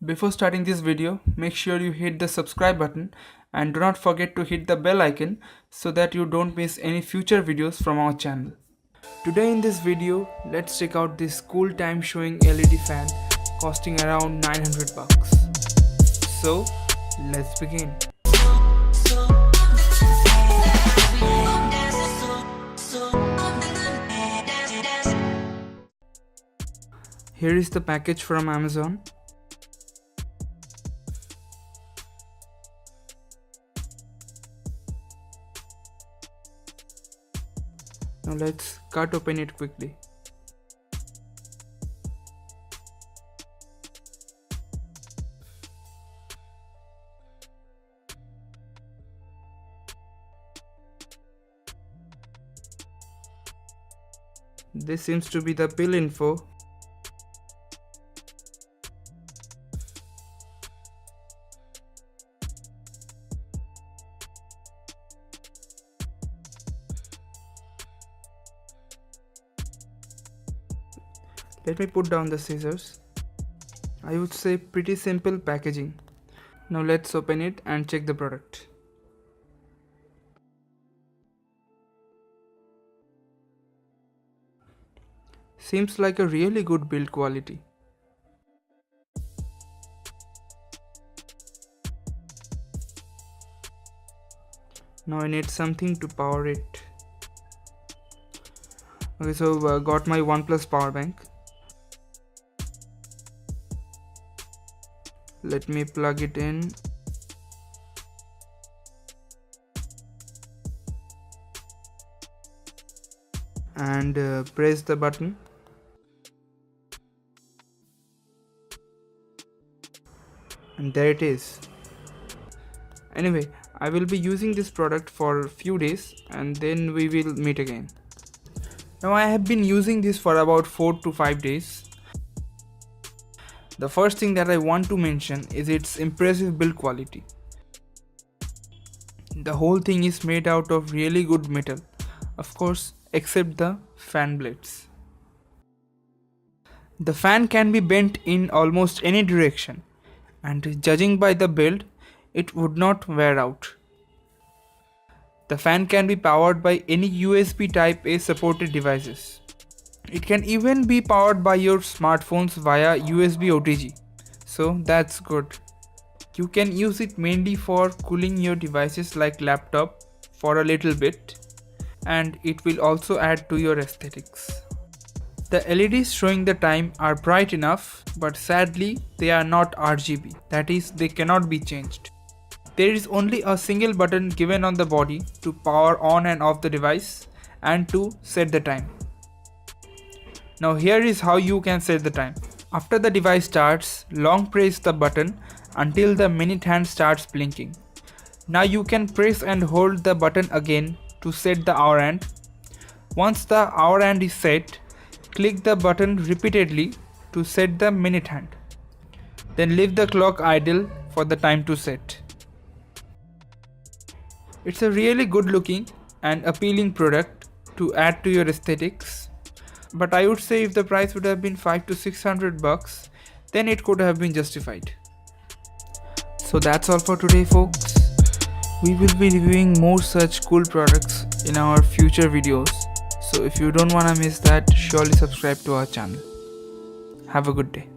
Before starting this video, make sure you hit the subscribe button and do not forget to hit the bell icon so that you don't miss any future videos from our channel. Today in this video, let's check out this cool time showing LED fan costing around 900 bucks. So, let's begin. Here is the package from Amazon. Now let's cut open it quickly. This seems to be the bill info. Let me put down the scissors. I would say pretty simple packaging. Now let's open it and check the product. Seems like a really good build quality. Now I need something to power it. Okay, so got my OnePlus power bank. Let me plug it in. And press the button. And there it is. Anyway, I will be using this product for a few days and then we will meet again. Now I have been using this for about 4 to 5 days. The first thing that I want to mention is its impressive build quality. The whole thing is made out of really good metal, of course, except the fan blades. The fan can be bent in almost any direction, and judging by the build, it would not wear out. The fan can be powered by any USB Type A supported devices. It can even be powered by your smartphones via USB OTG, so that's good. You can use it mainly for cooling your devices like laptop for a little bit, and it will also add to your aesthetics. The LEDs showing the time are bright enough, but sadly they are not RGB, that is, they cannot be changed. There is only a single button given on the body to power on and off the device and to set the time. Now here is how you can set the time. After the device starts, long press the button until the minute hand starts blinking. Now you can press and hold the button again to set the hour hand. Once the hour hand is set, click the button repeatedly to set the minute hand. Then leave the clock idle for the time to set. It's a really good looking and appealing product to add to your aesthetics. But I would say if the price would have been 500 to 600 bucks, then it could have been justified. So that's all for today, folks. We will be reviewing more such cool products in our future videos. So if you don't wanna miss that, surely subscribe to our channel. Have a good day.